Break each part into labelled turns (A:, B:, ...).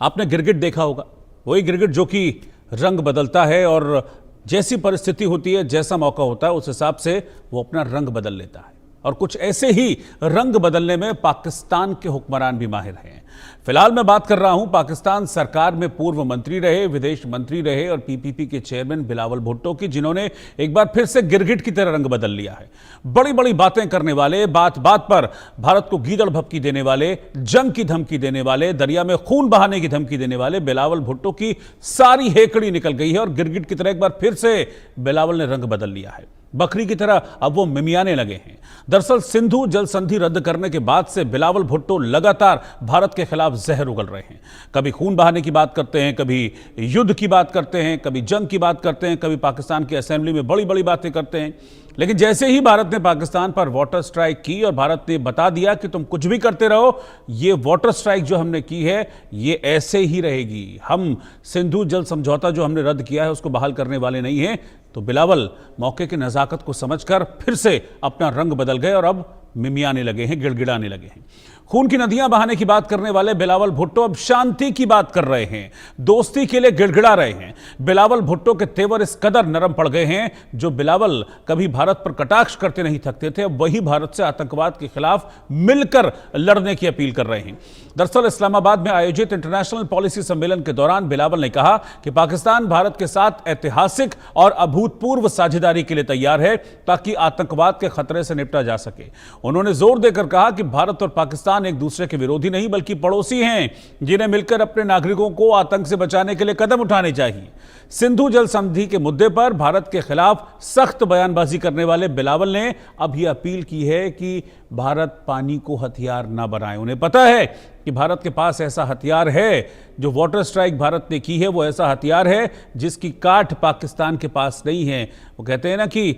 A: आपने गिरगिट देखा होगा, वही गिरगिट जो कि रंग बदलता है और जैसी परिस्थिति होती है, जैसा मौका होता है, उस हिसाब से वो अपना रंग बदल लेता है। और कुछ ऐसे ही रंग बदलने में पाकिस्तान के हुक्मरान भी माहिर हैं। फिलहाल मैं बात कर रहा हूं पाकिस्तान सरकार में पूर्व मंत्री रहे, विदेश मंत्री रहे और पीपीपी के चेयरमैन बिलावल भुट्टो की, जिन्होंने एक बार फिर से गिरगिट की तरह रंग बदल लिया है। बड़ी बड़ी बातें करने वाले, बात बात पर भारत को गीदड़ भभकी देने वाले, जंग की धमकी देने वाले, दरिया में खून बहाने की धमकी देने वाले बिलावल भुट्टो की सारी हेकड़ी निकल गई है और गिरगिट की तरह एक बार फिर से बिलावल ने रंग बदल लिया है। बकरी की तरह अब वो मिमियाने लगे हैं। दरअसल सिंधु जल संधि रद्द करने के बाद से बिलावल भुट्टो लगातार भारत के खिलाफ जहर उगल रहे हैं। कभी खून बहाने की बात करते हैं, कभी युद्ध की बात करते हैं, कभी जंग की बात करते हैं, कभी पाकिस्तान की असेंबली में बड़ी बड़ी बातें करते हैं। लेकिन जैसे ही भारत ने पाकिस्तान पर वाटर स्ट्राइक की और भारत ने बता दिया कि तुम कुछ भी करते रहो, ये वाटर स्ट्राइक जो हमने की है ये ऐसे ही रहेगी, हम सिंधु जल समझौता जो हमने रद्द किया है उसको बहाल करने वाले नहीं हैं, तो बिलावल मौके की नजाकत को समझकर फिर से अपना रंग बदल गए और अब मिमियाने लगे हैं, गिड़गिड़ाने लगे हैं। खून की नदियां बहाने की बात करने वाले बिलावल भुट्टो अब शांति की बात कर रहे हैं, दोस्ती के लिए गिड़गिड़ा रहे हैं। बिलावल भुट्टो के तेवर इस कदर नरम पड़ गए हैं, जो बिलावल कभी भारत पर कटाक्ष करते नहीं थकते थे, अब वही भारत से आतंकवाद के खिलाफ मिलकर लड़ने की अपील कर रहे हैं। दरअसल इस्लामाबाद में आयोजित इंटरनेशनल पॉलिसी सम्मेलन के दौरान बिलावल ने कहा कि पाकिस्तान भारत के साथ ऐतिहासिक और अभूतपूर्व साझेदारी के लिए तैयार है ताकि आतंकवाद के खतरे से निपटा जा सके। उन्होंने जोर देकर कहा कि भारत और पाकिस्तान एक दूसरे के विरोधी नहीं बल्कि पड़ोसी हैं, जिन्हें मिलकर अपने नागरिकों को आतंक से बचाने के लिए कदम उठाने चाहिए। सिंधु जल संधि के मुद्दे पर भारत के खिलाफ सख्त बयानबाजी करने वाले बिलावल ने अब यह अपील की है कि भारत पानी को हथियार ना बनाए। उन्हें पता है कि भारत के पास ऐसा हथियार है, जो वाटर स्ट्राइक भारत ने की है वो ऐसा हथियार है जिसकी काठ पाकिस्तान के पास नहीं है। वो कहते हैं ना कि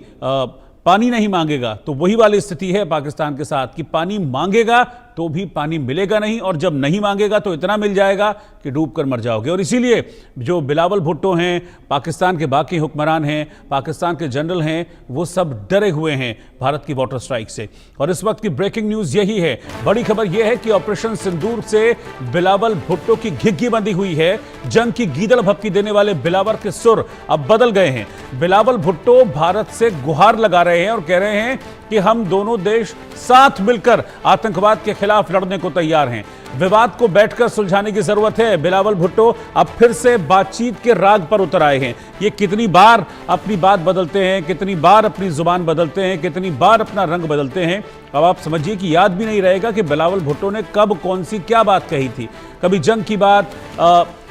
A: पानी नहीं मांगेगा, तो वही वाली स्थिति है पाकिस्तान के साथ कि पानी मांगेगा तो भी पानी मिलेगा नहीं, और जब नहीं मांगेगा तो इतना मिल जाएगा कि डूबकर मर जाओगे। और इसीलिए जो बिलावल भुट्टो हैं, पाकिस्तान के बाकी हुक्मरान हैं, पाकिस्तान के जनरल हैं, वो सब डरे हुए हैं भारत की वाटर स्ट्राइक से। और इस वक्त की ब्रेकिंग न्यूज़ यही है, बड़ी खबर यह है कि ऑपरेशन सिंदूर से बिलावल भुट्टो की घिघी बंधी हुई है। जंग की गीदड़ भभकी देने वाले बिलावल के सुर अब बदल गए हैं। बिलावल भुट्टो भारत से गुहार लगा रहे हैं और कह रहे हैं कि हम दोनों देश साथ मिलकर आतंकवाद के खिलाफ लड़ने को तैयार हैं। विवाद को बैठकर सुलझाने की जरूरत है। बिलावल भुट्टो अब फिर से बातचीत के राग पर उतर आए हैं। ये कितनी बार अपनी बात बदलते हैं, कितनी बार अपनी जुबान बदलते हैं, कितनी बार अपना रंग बदलते हैं, अब आप समझिए कि याद भी नहीं रहेगा कि बिलावल भुट्टो ने कब कौन सी क्या बात कही थी। कभी जंग की बात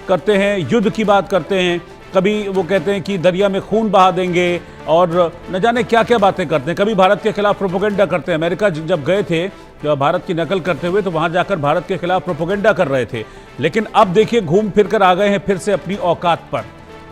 A: करते हैं, युद्ध की बात करते हैं, कभी वो कहते हैं कि दरिया में खून बहा देंगे और न जाने क्या क्या बातें करते हैं। कभी भारत के खिलाफ प्रोपेगेंडा करते हैं। अमेरिका जब गए थे भारत की नकल करते हुए, तो वहां जाकर भारत के खिलाफ प्रोपेगेंडा कर रहे थे। लेकिन अब देखिए घूम फिर कर आ गए हैं फिर से अपनी औकात पर।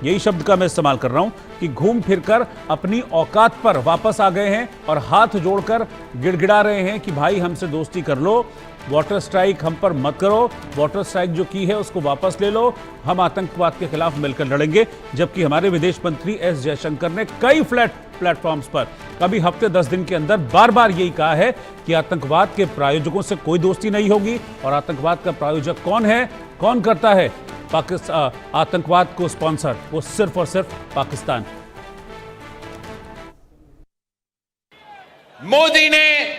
A: यही शब्द का मैं इस्तेमाल कर रहा हूं कि घूम फिरकर अपनी औकात पर वापस आ गए हैं और हाथ जोड़कर गिड़गिड़ा रहे हैं कि भाई हमसे दोस्ती कर लो, वाटर स्ट्राइक हम पर मत करो, वाटर स्ट्राइक जो की है उसको वापस ले लो, हम आतंकवाद के खिलाफ मिलकर लड़ेंगे। जबकि हमारे विदेश मंत्री एस जयशंकर ने कई प्लेटफॉर्म्स पर कभी हफ्ते 10 दिन के अंदर बार बार यही कहा है कि आतंकवाद के प्रायोजकों से कोई दोस्ती नहीं होगी। और आतंकवाद का प्रायोजक कौन है, कौन करता है पाकिस्तान आतंकवाद को स्पॉन्सर? वो सिर्फ और सिर्फ पाकिस्तान।
B: मोदी ने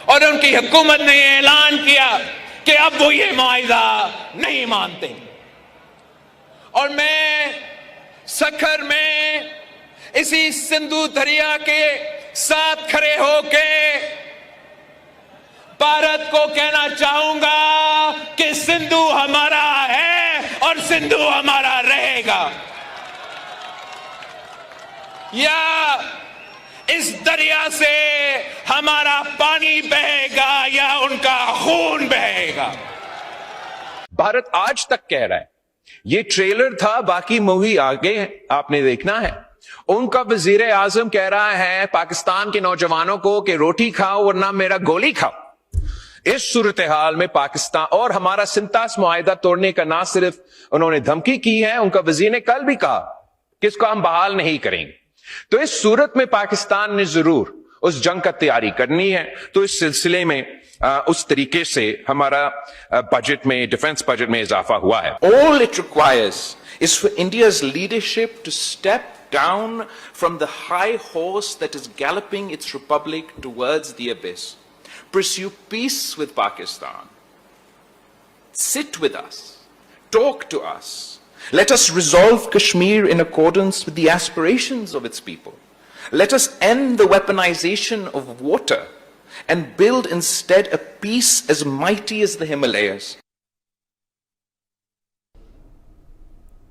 B: और उनकी हुकूमत ने ऐलान किया कि अब वो ये मुआहिदा नहीं मानते। और मैं सखर में इसी सिंधु दरिया के साथ खड़े होके भारत को कहना चाहूंगा कि सिंधु हमारा है और सिंधु हमारा रहेगा। या इस दरिया से हमारा पानी बहेगा या उनका खून बहेगा।
C: भारत आज तक कह रहा है, ये ट्रेलर था, बाकी मूवी आगे आपने देखना है। उनका वजीर आजम कह रहा है पाकिस्तान के नौजवानों को कि रोटी खाओ वरना मेरा गोली खाओ। इस सूरत हाल में पाकिस्तान और हमारा सिंतास मुआहिदा तोड़ने का ना सिर्फ उन्होंने धमकी की है, उनका वजीर ने कल भी कहा कि इसको हम बहाल नहीं करेंगे। तो इस सूरत में पाकिस्तान ने जरूर उस जंग का तैयारी करनी है। तो इस सिलसिले में उस तरीके से हमारा बजट में, डिफेंस बजट में इजाफा हुआ है।
B: All it requires is for India's leadership to step down from the high horse that is galloping its republic towards the abyss. Pursue peace with Pakistan. Sit with us. Talk to us. Let us resolve Kashmir in accordance with the aspirations of its people. Let us end the weaponization of water and build instead a peace as mighty as the Himalayas.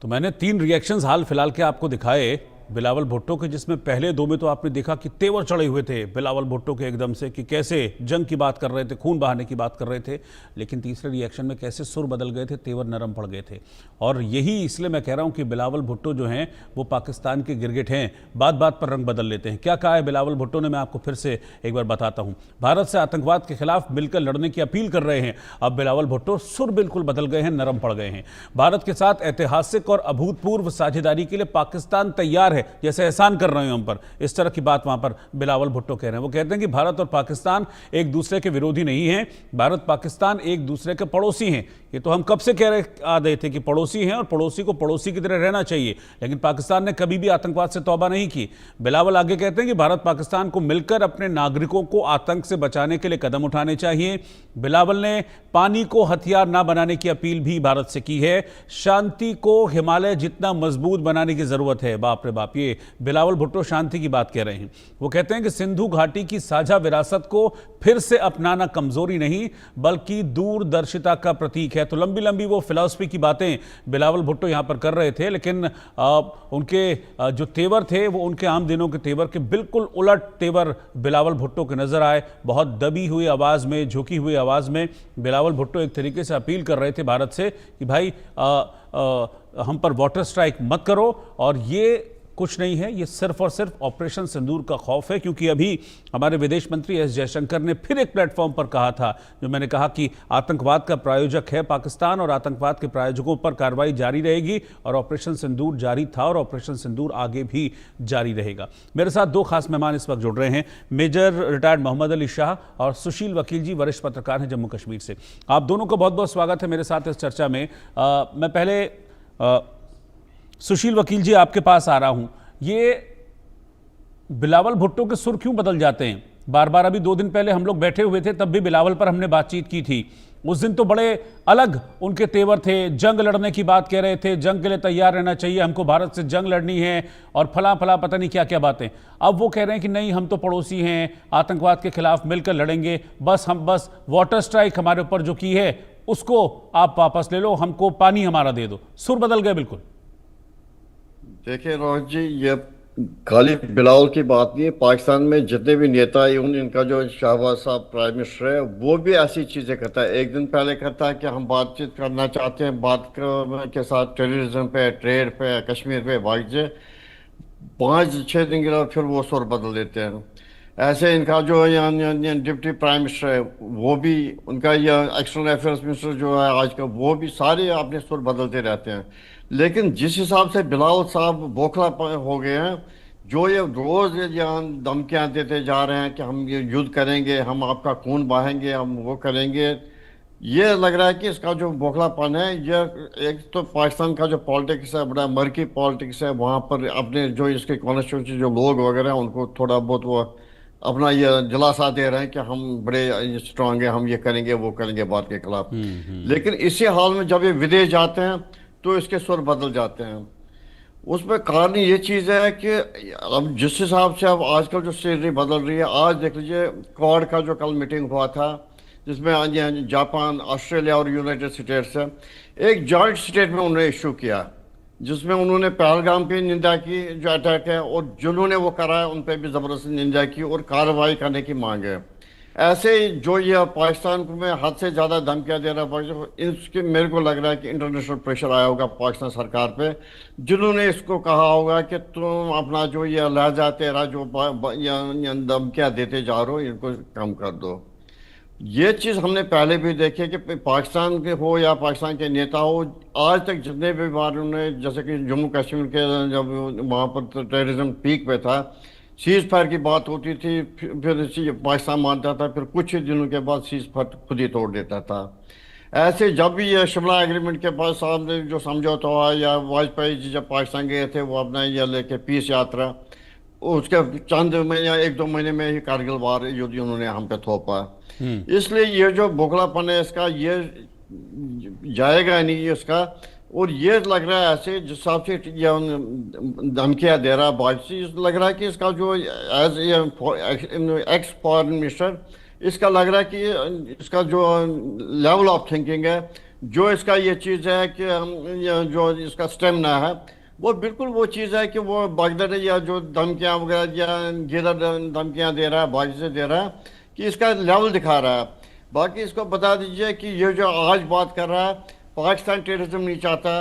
A: तो मैंने 3 reactions हाल फिलहाल के आपको दिखाए बिलावल भुट्टो के, जिसमें पहले 2 में तो आपने देखा कि तेवर चढ़े हुए थे बिलावल भुट्टो के एकदम से, कि कैसे जंग की बात कर रहे थे, खून बहाने की बात कर रहे थे। लेकिन तीसरे रिएक्शन में कैसे सुर बदल गए थे, तेवर नरम पड़ गए थे। और यही इसलिए मैं कह रहा हूं कि बिलावल भुट्टो जो हैं वो पाकिस्तान के गिरगिट हैं, बात बात पर रंग बदल लेते हैं। क्या कहा है बिलावल भुट्टो ने, मैं आपको फिर से एक बार बताता हूं। भारत से आतंकवाद के खिलाफ मिलकर लड़ने की अपील कर रहे हैं। अब बिलावल भुट्टो सुर बिल्कुल बदल गए हैं, नरम पड़ गए हैं। भारत के साथ ऐतिहासिक और अभूतपूर्व साझेदारी के लिए पाकिस्तान तैयार है, जैसे एहसान कर रहे हैं हम पर, इस तरह की बात वहां पर बिलावल भुट्टो कह रहे हैं। वो कहते हैं कि भारत और पाकिस्तान एक दूसरे के विरोधी नहीं हैं, भारत पाकिस्तान एक दूसरे के पड़ोसी हैं। ये तो हम कब से कह रहे आ रहे थे कि पड़ोसी हैं और पड़ोसी को पड़ोसी की तरह रहना चाहिए, लेकिन पाकिस्तान ने कभी भी आतंकवाद से तौबा नहीं की। बिलावल आगे कहते हैं कि भारत पाकिस्तान को मिलकर अपने नागरिकों को आतंक से बचाने के लिए कदम उठाने चाहिए। बिलावल ने पानी को हथियार ना बनाने की अपील भी भारत से की है। शांति को हिमालय जितना मजबूत बनाने की जरूरत है। बाप रे बाप, ये बिलावल भुट्टो शांति की बात कह रहे हैं। वो कहते हैं कि सिंधु घाटी की साझा विरासत को फिर से अपनाना कमजोरी नहीं बल्कि दूरदर्शिता का प्रतीक है। तो लंबी लंबी वो फिलॉसफी की बातें बिलावल भुट्टो यहां पर कर रहे थे, लेकिन उनके जो तेवर थे वो उनके आम दिनों के तेवर के बिल्कुल उलट तेवर बिलावल भुट्टो के नजर आए। बहुत दबी हुई आवाज में, झुकी हुई आवाज में बिलावल भुट्टो एक तरीके से अपील कर रहे थे भारत से कि भाई हम पर वाटर स्ट्राइक मत करो। और ये कुछ नहीं है, ये सिर्फ और सिर्फ ऑपरेशन सिंदूर का खौफ है, क्योंकि अभी हमारे विदेश मंत्री एस जयशंकर ने फिर एक प्लेटफॉर्म पर कहा था, जो मैंने कहा कि आतंकवाद का प्रायोजक है पाकिस्तान और आतंकवाद के प्रायोजकों पर कार्रवाई जारी रहेगी। और ऑपरेशन सिंदूर जारी था और ऑपरेशन सिंदूर आगे भी जारी रहेगा। मेरे साथ 2 खास मेहमान इस वक्त जुड़ रहे हैं, मेजर रिटायर्ड मोहम्मद अली शाह और सुशील वकील जी, वरिष्ठ पत्रकार हैं जम्मू कश्मीर से। आप दोनों का बहुत बहुत स्वागत है मेरे साथ इस चर्चा में। मैं पहले सुशील वकील जी आपके पास आ रहा हूं। ये बिलावल भुट्टो के सुर क्यों बदल जाते हैं बार बार? अभी 2 दिन पहले हम लोग बैठे हुए थे, तब भी बिलावल पर हमने बातचीत की थी। उस दिन तो बड़े अलग उनके तेवर थे, जंग लड़ने की बात कह रहे थे, जंग के लिए तैयार रहना चाहिए, हमको भारत से जंग लड़नी है और फला फला पता नहीं क्या क्या बातें। अब वो कह रहे हैं कि नहीं, हम तो पड़ोसी हैं, आतंकवाद के खिलाफ मिलकर लड़ेंगे, हम बस वाटर स्ट्राइक हमारे ऊपर जो की है उसको आप वापस ले लो, हमको पानी हमारा दे दो। सुर बदल गए बिल्कुल।
D: देखिए रोहित जी, ये खाली बिलावल की बात नहीं है। पाकिस्तान में जितने भी नेता हैं, इनका जो शहबाज साहब प्राइम मिनिस्टर है, वो भी ऐसी चीज़ें करता है। एक दिन पहले कहता है कि हम बातचीत करना चाहते हैं भारत के साथ टेररिज्म पे, ट्रेड पे, कश्मीर पे, वाइजे 5-6 दिन के बाद फिर वो सुर बदल देते हैं। ऐसे इनका जो डिप्टी प्राइम मिनिस्टर है, वो भी, उनका यह एक्सटर्नल अफेयर्स मिनिस्टर जो है आज का, वो भी सारे अपने सुर बदलते रहते हैं। लेकिन जिस हिसाब से बिलावल साहब बौखला हो गए हैं, जो ये रोज यहाँ धमकियाँ देते जा रहे हैं कि हम ये युद्ध करेंगे, हम आपका खून बहाएंगे, हम वो करेंगे, ये लग रहा है कि इसका जो बौखलापन है, ये एक तो पाकिस्तान का जो पॉलिटिक्स है, बड़ा मर्की पॉलिटिक्स है। वहाँ पर अपने जो इसके कॉन्स्टिट्यूंसी जो लोग वगैरह हैं, उनको थोड़ा बहुत वो अपना ये दिलासा दे रहे हैं कि हम बड़े स्ट्रांग हैं, हम ये करेंगे वो करेंगे भारत के खिलाफ। लेकिन इसी हाल में जब ये विदेश जाते हैं तो इसके सुर बदल जाते हैं। उसमें कारण ये चीज़ है कि अब जिस हिसाब से अब आजकल जो सीनरी बदल रही है, आज देख लीजिए क्वाड का जो कल मीटिंग हुआ था, जिसमें जापान, ऑस्ट्रेलिया और यूनाइटेड स्टेट्स है, एक जॉइंट स्टेटमेंट उन्होंने इशू किया, जिसमें उन्होंने पहलगाम की निंदा की जो अटैक है, और जिन्होंने वो करा है उन पर भी ज़बरदस्ती निंदा की और कार्रवाई करने की मांग है। ऐसे जो ये पाकिस्तान को में हद से ज़्यादा धमकियाँ दे रहा है, इसके मेरे को लग रहा है कि इंटरनेशनल प्रेशर आया होगा पाकिस्तान सरकार पे, जिन्होंने इसको कहा होगा कि तुम अपना जो ये लहजा तेरा जो धमकियाँ देते जा रहे हो, इनको कम कर दो। ये चीज़ हमने पहले भी देखी कि पाकिस्तान के हो या पाकिस्तान के नेता हो, आज तक जितने भी बार उन्होंने, जैसे कि जम्मू कश्मीर के जब वहाँ पर टेररिज्म पीक पे था, सीज फायर की बात होती थी, फिर पाकिस्तान मानता था, फिर कुछ ही दिनों के बाद सीज फायर खुद ही तोड़ देता था। ऐसे जब भी ये शिमला एग्रीमेंट के पास सामने जो समझौता हुआ, या वाजपेयी जी जब पाकिस्तान गए थे वो अपना ये लेके पीस यात्रा, उसके चंद महीने या 1-2 महीने में ही कारगिल वार युद्ध उन्होंने हम पे थोपा। इसलिए ये जो बोखलापन है इसका, ये जाएगा नहीं इसका। और ये लग रहा है ऐसे जिस हिसाब से ये धमकियां दे रहा बाजी, लग रहा है कि इसका जो एज एक्स फॉरेन मिनिस्टर, इसका लग रहा है कि इसका जो लेवल ऑफ थिंकिंग है, जो इसका ये चीज़ है कि जो इसका स्टेमिना है, वो बिल्कुल वो चीज़ है कि वो बगदर या जो धमकियाँ वगैरह या गिरद धमकियाँ दे रहा है, बाजी से दे रहा है, कि इसका लेवल दिखा रहा है। बाकी इसको बता दीजिए कि ये जो आज बात कर रहा है, पाकिस्तान टेररिज्म नहीं चाहता।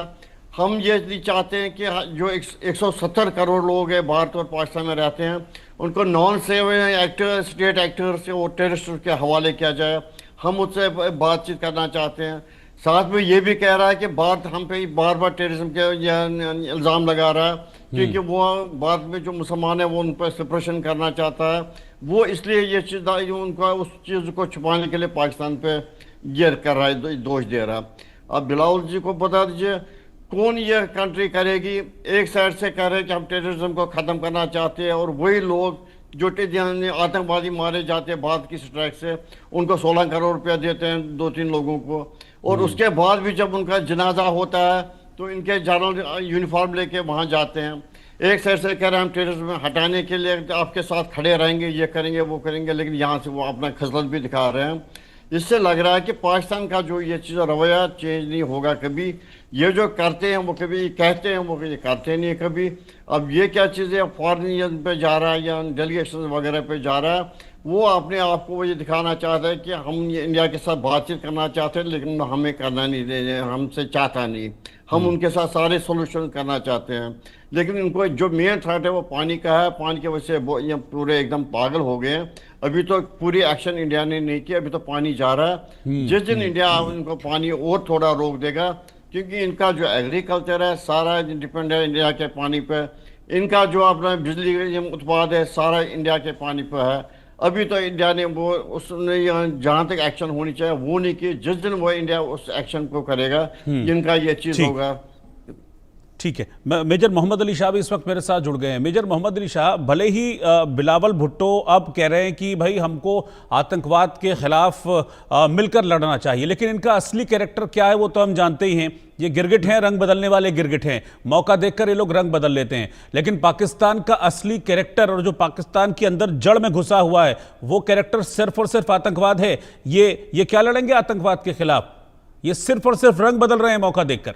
D: हम ये नहीं चाहते हैं कि जो 170 करोड़ लोग हैं भारत और पाकिस्तान में रहते हैं, उनको non save actor, state actor से और टेररिस्ट के हवाले किया जाए। हम उससे बातचीत करना चाहते हैं। साथ में ये भी कह रहा है कि भारत हम पे बार बार टेररिज्म के इल्ज़ाम लगा रहा है, क्योंकि वो भारत में जो मुसलमान है वो उन पर सप्रेशन करना चाहता है। वो इसलिए ये चीज़ उनका उस चीज़ को छुपाने के लिए पाकिस्तान पे ये कर रहा है, दोष दे रहा है। अब बिलावल जी को बता दीजिए कौन ये कंट्री करेगी। एक साइड से कह रहे हैं कि हम टेररिज्म को ख़त्म करना चाहते हैं, और वही लोग जो आतंकवादी मारे जाते हैं भारत की स्ट्राइक से, उनको 16 करोड़ रुपया देते हैं 2-3 लोगों को, और उसके बाद भी जब उनका जनाजा होता है तो इनके जनरल यूनिफॉर्म लेके वहाँ जाते हैं। एक साइड से कह रहे हैं हम टेररिज्म हटाने के लिए आपके साथ खड़े रहेंगे, ये करेंगे वो करेंगे, लेकिन यहाँ से वो अपना खसलत भी दिखा रहे हैं। इससे लग रहा है कि पाकिस्तान का जो ये चीज़ रवैया चेंज नहीं होगा कभी। ये जो करते हैं वो कभी कहते हैं, वो कभी करते नहीं कभी। अब ये क्या चीज़ें फॉरेन पे जा रहा है या डेलीगेशन वगैरह पे जा रहा है, वो अपने आप को ये दिखाना चाहता है कि हम ये इंडिया के साथ बातचीत करना चाहते हैं, लेकिन हमें करना नहीं, हमसे चाहता नहीं। हम उनके साथ सारे सोल्यूशन करना चाहते हैं, लेकिन उनको जो मेन थ्रेट है वो पानी का है। पानी की वजह से वो ये पूरे एकदम पागल हो गए हैं। अभी तो पूरी एक्शन इंडिया ने नहीं किया, अभी तो पानी जा रहा है। जिस दिन इंडिया उनको पानी और थोड़ा रोक देगा, क्योंकि इनका जो एग्रीकल्चर है सारा डिपेंड है इंडिया के पानी पे। इनका जो अपना बिजली उत्पाद है सारा इंडिया के पानी पे है। अभी तो इंडिया ने वो उसने जहाँ तक एक्शन होनी चाहिए वो नहीं की। जिस दिन वो इंडिया उस एक्शन को करेगा, इनका ये चीज़ होगा।
A: ठीक है, मेजर मोहम्मद अली शाह भी इस वक्त मेरे साथ जुड़ गए हैं। मेजर मोहम्मद अली शाह, भले ही बिलावल भुट्टो अब कह रहे हैं कि भाई हमको आतंकवाद के खिलाफ मिलकर लड़ना चाहिए, लेकिन इनका असली कैरेक्टर क्या है वो तो हम जानते ही हैं। ये गिरगिट हैं, रंग बदलने वाले गिरगिट हैं। मौका देखकर ये लोग रंग बदल लेते हैं, लेकिन पाकिस्तान का असली कैरेक्टर और जो पाकिस्तान के अंदर जड़ में घुसा हुआ है वो कैरेक्टर सिर्फ और सिर्फ आतंकवाद है। ये क्या लड़ेंगे आतंकवाद के खिलाफ? ये सिर्फ और सिर्फ रंग बदल रहे हैं मौका देखकर।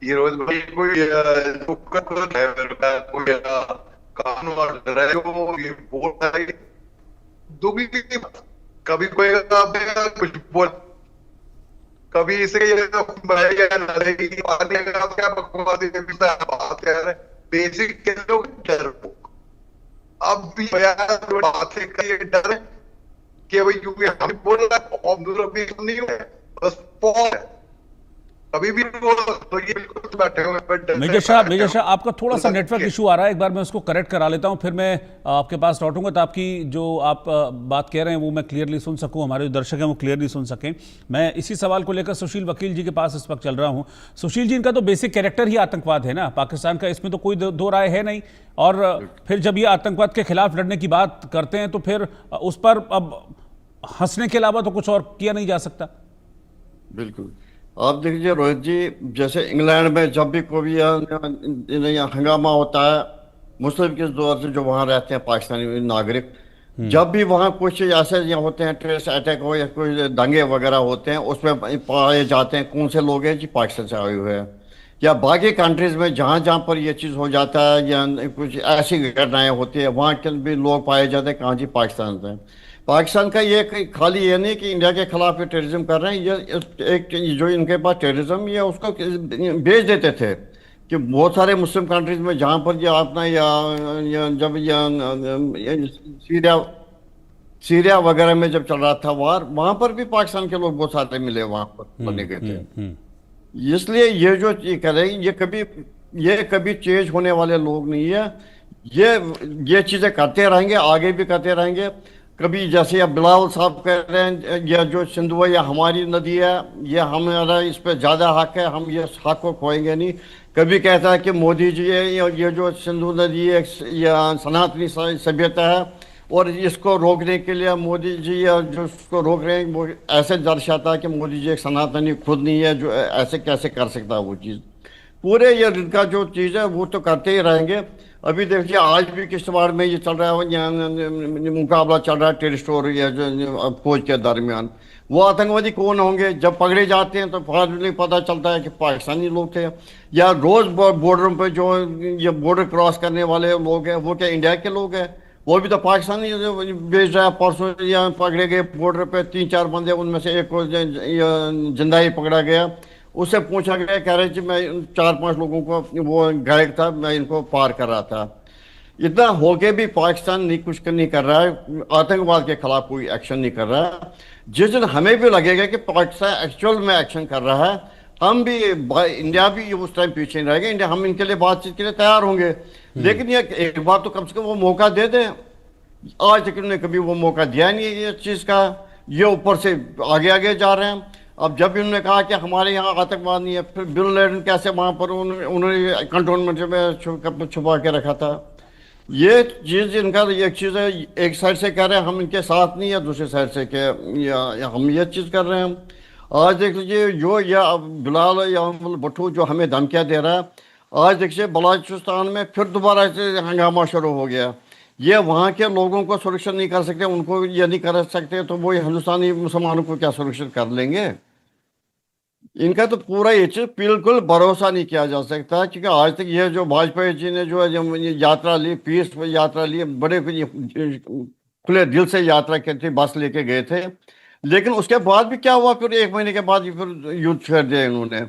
E: ये रोज भाई कोई कानून ऑर्डर है वो ये बोल रहा है, दुखी कभी कोई कुछ बोल, कभी इसे ये क्या बकवास बात कर रहे, बेसिक के लोग डर। अब भी बातें करिए डर कि भाई क्योंकि हम बोल रहा है और दूसरा भी नहीं है, बस पॉज है। अभी भी तो ये बिल्कुल बैठे हुए।
A: मेजर शाह आपका थोड़ा सा नेटवर्क इशू आ रहा है, एक बार मैं उसको करेक्ट करा लेता हूं, फिर मैं आपके पास लौटूंगा तो आपकी जो आप बात कह रहे हैं वो मैं क्लियरली सुन सकूं, हमारे जो दर्शक हैं वो क्लियरली सुन सकें। मैं इसी सवाल को लेकर सुशील वकील जी के पास इस वक्त चल रहा हूं। सुशील जी, इनका तो बेसिक कैरेक्टर ही आतंकवाद है ना पाकिस्तान का, इसमें तो कोई दो राय है नहीं। और फिर जब ये आतंकवाद के खिलाफ लड़ने की बात करते हैं तो फिर उस पर अब हंसने के अलावा तो कुछ और किया नहीं जा सकता।
D: बिल्कुल, आप देखिए रोहित जी, जैसे इंग्लैंड में जब भी कोई हंगामा होता है मुस्लिम के दौर से जो वहाँ रहते हैं पाकिस्तानी नागरिक, जब भी वहाँ कुछ ऐसे होते हैं टेररिस्ट अटैक हो या कोई दंगे वगैरह होते हैं, उसमें पाए जाते हैं कौन से लोग हैं जी पाकिस्तान से आए हुए हैं। या बाकी कंट्रीज में जहाँ जहाँ पर ये चीज़ हो जाता है या कुछ ऐसी घटनाएं होती है, वहाँ के भी लोग पाए जाते हैं कहाँ जी पाकिस्तान से। पाकिस्तान का ये खाली ये नहीं कि इंडिया के खिलाफ ये टेररिज्म कर रहे हैं, ये एक जो इनके पास टेररिज्म ये उसको बेच देते थे कि बहुत सारे मुस्लिम कंट्रीज में जहाँ पर ये अपना या जब सीरिया वगैरह में जब चल रहा था वार, वहाँ पर भी पाकिस्तान के लोग बहुत सारे मिले वहाँ पर बने गए थे। इसलिए ये जो करें ये कभी चेंज होने वाले लोग नहीं है। ये चीजें करते रहेंगे, आगे भी करते रहेंगे। कभी जैसे अब बिलावल साहब कह रहे हैं ये जो सिंधु है ये हमारी नदी है, ये हमारा इस पे ज्यादा हक है, हम ये हक को खोएंगे नहीं। कभी कहता है कि मोदी जी ये जो सिंधु नदी है ये सनातनी सभ्यता है और इसको रोकने के लिए मोदी जी या जो उसको रोक रहे हैं वो ऐसे दर्शाता है कि मोदी जी एक सनातनी खुद नहीं है, जो ऐसे कैसे कर सकता है वो चीज़। पूरे ये इनका जो चीज़ है वो तो करते ही रहेंगे। अभी देखिए आज भी किश्तवाड़ में ये चल रहा है, यहाँ मुकाबला चल रहा है टेररिस्ट और ये जो फौज के दरमियान। वो आतंकवादी कौन होंगे? जब पकड़े जाते हैं तो फाइनली पता चलता है कि पाकिस्तानी लोग थे। या रोज बॉर्डर पे जो ये बॉर्डर क्रॉस करने वाले लोग हैं वो क्या इंडिया के लोग हैं? वो भी तो पाकिस्तानी भेज रहा है। परसों यहाँ पकड़े गए बॉर्डर पे 3-4 बंदे, उनमें से एक को जिंदा ही पकड़ा गया। उससे पूछा गया, कह रहे जी मैं 4-5 लोगों को, वो गाइड था, मैं इनको पार कर रहा था। इतना होके भी पाकिस्तान नहीं कुछ नहीं कर रहा है, आतंकवाद के खिलाफ कोई एक्शन नहीं कर रहा है। जिस दिन हमें भी लगेगा कि पाकिस्तान एक्चुअल में एक्शन कर रहा है, हम भी, इंडिया भी उस टाइम पीछे नहीं रहेगा। इंडिया, हम इनके लिए बातचीत के लिए तैयार होंगे, लेकिन ये एक बार तो कम से कम वो मौका दे दें। आज तक उन्होंने कभी वो मौका दिया नहीं है। ये चीज़ का ये ऊपर से आगे आगे जा रहे हैं। अब जब उन्होंने कहा कि हमारे यहाँ आतंकवाद नहीं है, फिर बिन लादेन कैसे वहाँ पर उन्होंने कंटोनमेंट में छुपा के रखा था। ये चीज़ इनका एक चीज़ है, एक साइड से कह रहे हैं हम इनके साथ नहीं है, दूसरी साइड से या हम ये चीज़ कर रहे हैं। आज देख लीजिए जो या बिलाल या भुट्टो जो हमें धमकियाँ दे रहा है, आज देखिए बलोचिस्तान में फिर दोबारा से हंगामा शुरू हो गया। ये वहाँ के लोगों को सुरक्षित नहीं कर सकते, उनको ये नहीं कर सकते, तो वो हिंदुस्तानी मुसलमानों को क्या सुरक्षित कर लेंगे? इनका तो पूरा ये चीज बिल्कुल भरोसा नहीं किया जा सकता, क्योंकि आज तक ये जो वाजपेयी जी ने जो यात्रा ली, पीस यात्रा ली, बड़े खुले दिल से यात्रा की थी, बस लेके गए थे। लेकिन उसके बाद भी क्या हुआ? फिर 1 महीने के बाद फिर युद्ध छेड़ दिया इन्होंने।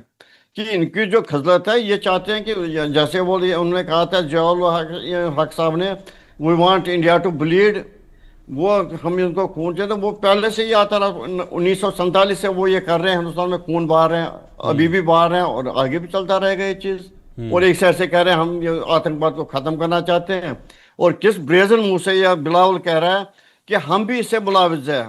D: कि इनकी जो खजलत है, ये चाहते हैं कि जैसे वो उन्होंने कहा था जवाहर हक साहब ने, we want India to bleed, वो हम इनको खून चाहिए। तो वो पहले से ही आता रहा, 1947 से वो ये कर रहे हैं, हिंदुस्तान में खून बहा रहे हैं, अभी भी बहा रहे हैं और आगे भी चलता रहेगा ये चीज़। और एक साइड से कह रहे हैं हम ये आतंकवाद को ख़त्म करना चाहते हैं, और किस ब्रेजन मुंह से यह बिलावल कह रहा है कि हम भी इससे मुलाविज है।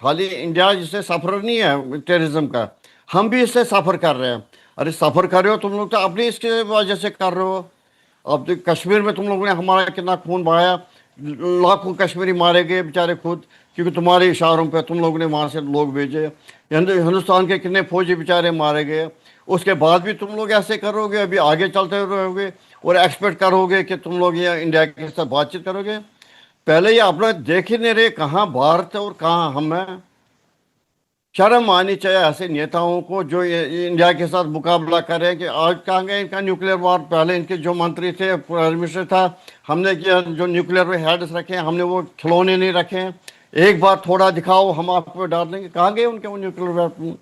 D: खाली इंडिया जिससे सफ़र नहीं है टेररिज्म का, हम भी इससे सफ़र कर रहे हैं। अरे सफ़र कर रहे हो तुम लोग तो अपनी इसके वजह से कर रहे हो। अब तो कश्मीर में तुम लोगों ने हमारा कितना खून बहाया, लाखों कश्मीरी मारे गए बेचारे खुद, क्योंकि तुम्हारे इशारों पे तुम लोगों ने वहाँ से लोग भेजे। हिंदुस्तान के कितने फौजी बेचारे मारे गए। उसके बाद भी तुम लोग ऐसे करोगे, अभी आगे चलते रहोगे और एक्सपेक्ट करोगे कि तुम लोग ये इंडिया के साथ बातचीत करोगे। पहले ये अपना देख ही नहीं रहे कहाँ भारत है और कहाँ हम हैं। शर्म आनी चाहिए ऐसे नेताओं को जो इंडिया के साथ मुकाबला करें। कि आज कहाँ गए इनका न्यूक्लियर वार? पहले इनके जो मंत्री थे, प्राइम मिनिस्टर था, हमने किया जो न्यूक्लियर हेड्स रखे, हमने वो खिलौने नहीं रखे। एक बार थोड़ा दिखाओ हम आपको डाल देंगे। कहाँ गए उनके वो न्यूक्लियर वेपन?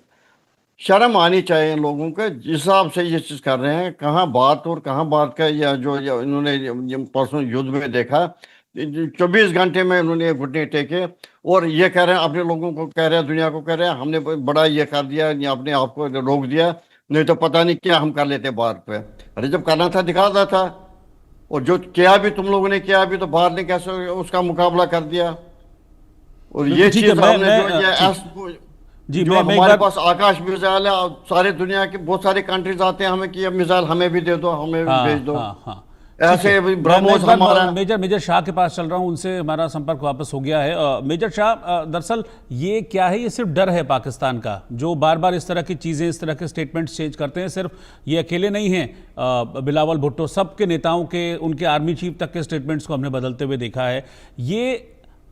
D: शर्म आनी चाहिए इन लोगों के, जिस हिसाब से ये चीज़ कर रहे हैं। कहाँ बात और कहाँ बात का, या जो इन्होंने परसों युद्ध में देखा, 24 घंटे में उन्होंने घुटने टेके और ये कह रहे हैं, अपने लोगों को कह रहे हैं, दुनिया को कह रहे हैं हमने बड़ा ये कर दिया, अपने आप को रोक दिया, नहीं तो पता नहीं क्या हम कर लेते बाहर पे। अरे जब करना था दिखाता था, और जो किया भी तुम लोगों ने किया भी, तो बाहर ने कैसे उसका मुकाबला कर दिया। और ये चीज हमने
A: जी,
D: जो हमारे पास आकाश मिसाइल है, सारे दुनिया के बहुत सारे कंट्रीज आते हैं हमें कि ये मिसाइल हमें भी दे दो, हमें भी भेज दो। ऐसे ब्रह्मोस हमारा।
A: मेजर शाह के पास चल रहा हूं, उनसे हमारा संपर्क वापस हो गया है। मेजर शाह, दरअसल ये क्या है? ये सिर्फ डर है पाकिस्तान का, जो बार बार इस तरह की चीज़ें, इस तरह के स्टेटमेंट्स चेंज करते हैं। सिर्फ ये अकेले नहीं हैं, बिलावल भुट्टो, सबके नेताओं के, उनके आर्मी चीफ तक के स्टेटमेंट्स को हमने बदलते हुए देखा है। ये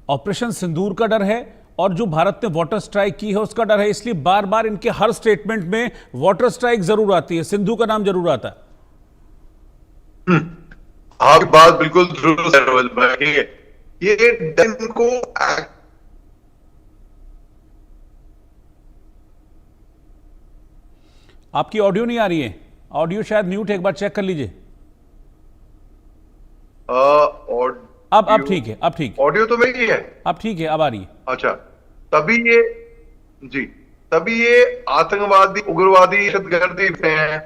A: ऑपरेशन सिंदूर का डर है और जो भारत ने वाटर स्ट्राइक की है उसका डर है, इसलिए बार बार इनके हर स्टेटमेंट में वाटर स्ट्राइक जरूर आती है, सिंधु का नाम जरूर आता है।
E: आपकी बात बिल्कुल दुरुस्त है रोहित भाई, ठीक है। ये डन को
A: आपकी ऑडियो नहीं आ रही है, ऑडियो शायद म्यूट है, एक बार चेक कर लीजिए। अब ठीक है, अब ठीक,
E: ऑडियो तो मेरी है,
A: अब ठीक है, अब आ रही है।
E: अच्छा, तभी ये आतंकवादी, उग्रवादी, दहशतगर्दी हैं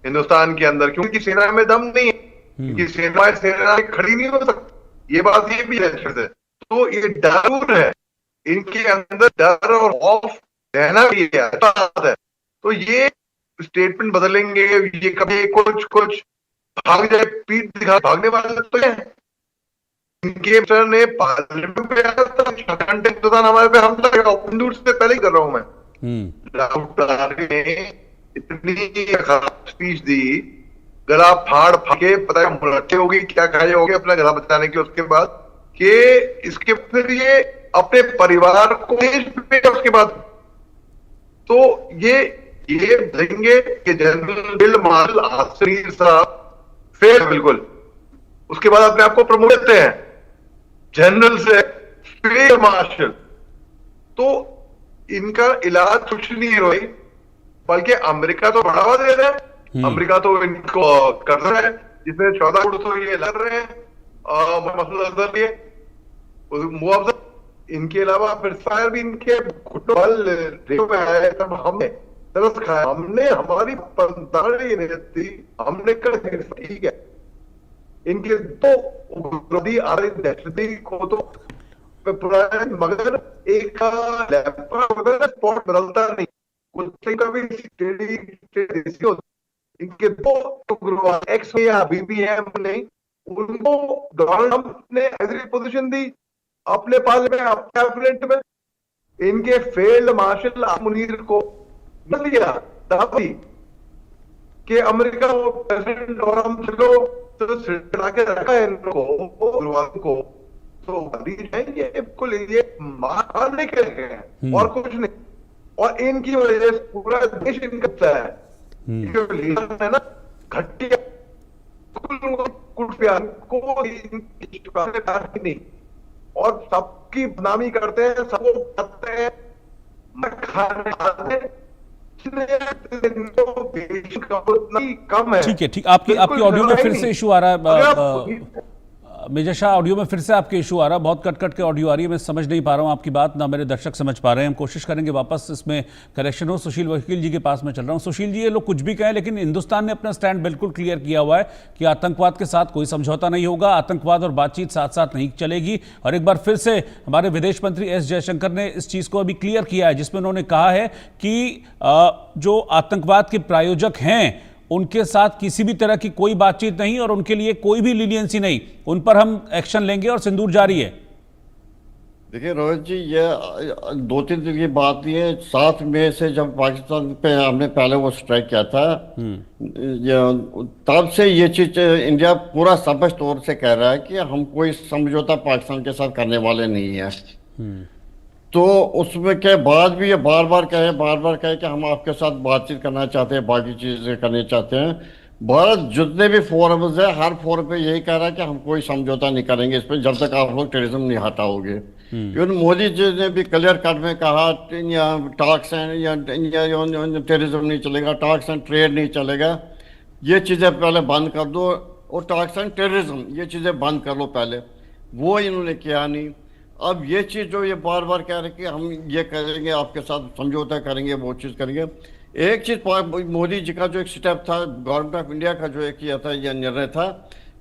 E: हिंदुस्तान के अंदर, क्योंकि सेना में दम नहीं है। इनकी सेना खड़ी नहीं हो सकती, ये बात ये भी है। तो ये डर है, इनके अंदर डर और खौफ रहना भी है। तो ये स्टेटमेंट बदलेंगे, ये कभी कुछ भाग जाए, पीठ दिखा भागने वाले तो है। इनके सर ने पार्लियामेंट में आया था, हिंदुस्तान हमारे पे हमला करेगा, दूर से पहले ही कर रहा हूं मैं। राहुल ने इतनी खराब स्पीच दी, गला फाड़ के पता है मुरट्ठे होगी क्या खाए होगी अपना गला बचाने के, उसके बाद कि इसके फिर ये अपने परिवार को उसके बाद तो ये देंगे कि जनरल फील्ड मार्शल आसिफ साहब फेल बिल्कुल, उसके बाद अपने आप को प्रमोट करते हैं जनरल से फील्ड मार्शल। तो इनका इलाज कुछ नहीं है रोई, बल्कि अमेरिका तो बढ़ावा दे रहा है, अमेरिका तो इनको कर रहा है, जिसमें 14 करोड़ तो ये लड़ रहे हैं मसला लिए मुआवजा। इनके अलावा फिर फायर भी इनके घुटनों में आया, तब हमने तरस खाया, हमने हमारी पंदारी थी, हमने कर ठीक है। इनके दो उग्रवादी दहशती को तो मगर एक स्पॉट बदलता नहीं, कुछ का भी इनके दो उग्रवाद एक्स या बीबीएम नहीं, उनको डोनाल्ड ट्रंप ने ऐसी पोजीशन दी अपने पार्लियामेंट कैबिनेट में। इनके फील्ड मार्शल मुनीर को लिया दादी कि अमेरिका वो प्रेसिडेंट और हम चलो तो सिड़ा के रखा है इनको तो ये बिल्कुल ये मारने के लिए और कुछ नहीं। और इनकी वजह से पूरा देश इनका है, जो लीडर है ना घटिया नहीं, और सबकी बदनामी करते हैं, सबको बताते हैं कम है।
A: ठीक है, ठीक। आपकी ऑडियो में फिर से इशू आ रहा है मेजर शाह, ऑडियो में फिर से आपके इशू आ रहा है, बहुत कट के ऑडियो आ रही है, मैं समझ नहीं पा रहा हूं आपकी बात, ना मेरे दर्शक समझ पा रहे हैं। हम कोशिश करेंगे वापस इसमें करेक्शन हो। सुशील वकील जी के पास मैं चल रहा हूं। सुशील जी, ये लोग कुछ भी कहें, लेकिन हिंदुस्तान ने अपना स्टैंड बिल्कुल क्लियर किया हुआ है कि आतंकवाद के साथ कोई समझौता नहीं होगा, आतंकवाद और बातचीत साथ साथ नहीं चलेगी। और एक बार फिर से हमारे विदेश मंत्री एस जयशंकर ने इस चीज को अभी क्लियर किया है, जिसमें उन्होंने कहा है कि जो आतंकवाद के प्रायोजक हैं उनके साथ किसी भी तरह की कोई बातचीत नहीं और उनके लिए कोई भी लीनियंसी नहीं, उन पर हम एक्शन लेंगे और सिंदूर जारी है।
D: देखिए रोहित जी, ये 2-3 दिन की बात नहीं है। 7 मई से जब पाकिस्तान पे हमने पहले वो स्ट्राइक किया था, तब से ये चीज इंडिया पूरा स्पष्ट तौर से कह रहा है कि हम कोई समझौता पाकिस्तान के साथ करने वाले नहीं है। तो उसमें के बाद भी ये बार बार कहे कि हम आपके साथ बातचीत करना चाहते हैं, बाकी चीजें करना चाहते हैं। भारत जितने भी फोरम्स है, हर फोरम पे यही कह रहा है कि हम कोई समझौता नहीं करेंगे इस पर, जब तक आप लोग टेररिज्म नहीं हटाओगे। इवन मोदी जी ने भी क्लियर कट में कहा टॉक्स एंड टेररिज्म नहीं चलेगा, टॉक्स एंड ट्रेड नहीं चलेगा, ये चीजें पहले बंद कर दो, और टॉक्स एंड टेररिज्म ये चीजें बंद कर लो पहले। वो इन्होंने किया नहीं। अब ये चीज जो ये बार बार कह रहे कि हम ये करेंगे, आपके साथ समझौता करेंगे, वो चीज करेंगे। एक चीज मोदी जी का जो एक स्टेप था, गवर्नमेंट ऑफ इंडिया का जो एक किया था, यह निर्णय था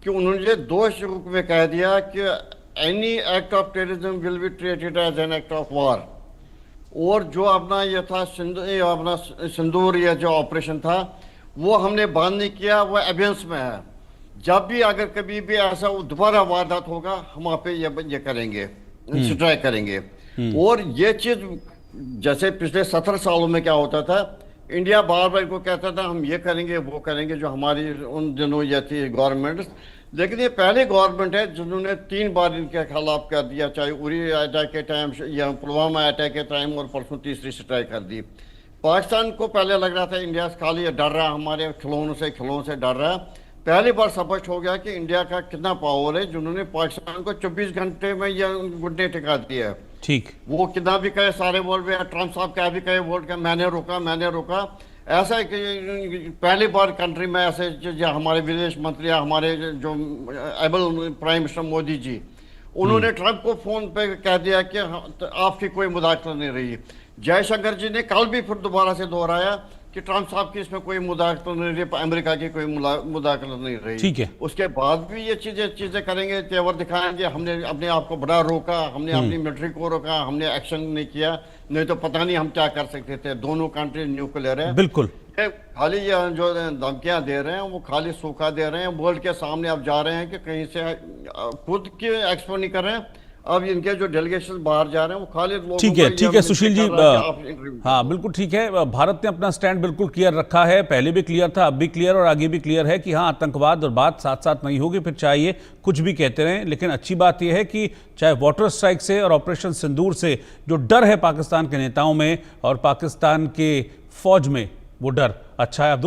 D: कि उन्होंने 2 श्लोक में कह दिया कि any act of terrorism will be treated as an act of war. और जो अपना ये था अपना सिंदूर या जो ऑपरेशन था वो हमने बंद नहीं किया, वो एबियंस में है। जब भी अगर कभी भी ऐसा दोबारा वारदात होगा, हम आप पे ये करेंगे, स्ट्राइक करेंगे। और ये चीज जैसे पिछले 17 सालों में क्या होता था, इंडिया बार बार को कहता था हम ये करेंगे वो करेंगे, जो हमारी उन दिनों ये थी गवर्नमेंट। लेकिन ये पहले गवर्नमेंट है जिन्होंने 3 बार इनके खिलाफ कर दिया, चाहे उरी अटैक के टाइम या पुलवामा अटैक के टाइम, और परसों तीसरी स्ट्राइक कर दी। पाकिस्तान को पहले लग रहा था इंडिया खाली डर रहा, हमारे खिलौनों से डर रहा। पहली बार स्पष्ट हो गया कि इंडिया का कितना पावर है, जिन्होंने पाकिस्तान को 24 घंटे में यह घुटने टिका दिया है।
A: ठीक, वो
D: कितना भी कहे, सारे बोल रहे, ट्रंप साहब क्या भी कहे, वोट का मैंने रोका। ऐसा है कि पहली बार कंट्री में ऐसे हमारे विदेश मंत्री, हमारे जो able prime minister Modi ji, उन्होंने ट्रंप को फोन पे कह दिया कि आपकी कोई मुदाखलत नहीं रही। जयशंकर जी ने कल भी फिर दोबारा से दोहराया कि ट्रंप साहब की इसमें कोई मुदाखलत नहीं रही, अमेरिका की कोई मुदाखलत नहीं रही।
A: ठीक है।
D: उसके बाद भी ये चीजें करेंगे, तेवर दिखाएंगे, हमने अपने आप को बड़ा रोका, हमने अपनी मिलिट्री को रोका, हमने एक्शन नहीं किया, नहीं तो पता नहीं हम क्या कर सकते थे। दोनों कंट्री न्यूक्लियर है।
A: बिल्कुल।
D: खाली ये जो धमकियां दे रहे हैं वो खाली सूखा दे रहे हैं, वर्ल्ड के सामने अब जा रहे हैं कि कहीं से खुद की एक्सपो नहीं कर रहे हैं। अब इनके जो डेलीगेशन बाहर जा रहे हैं वो खाली लोगों
A: ठीक है सुशील जी। हाँ बिल्कुल ठीक है, भारत ने अपना स्टैंड बिल्कुल क्लियर रखा है, पहले भी क्लियर था, अब भी क्लियर और आगे भी क्लियर है कि हाँ आतंकवाद और बात साथ साथ नहीं होगी, फिर चाहिए कुछ भी कहते रहें। लेकिन अच्छी बात यह है कि चाहे वाटर स्ट्राइक से और ऑपरेशन सिंदूर से जो डर है पाकिस्तान के नेताओं में और पाकिस्तान के फौज में, वो डर अच्छा है।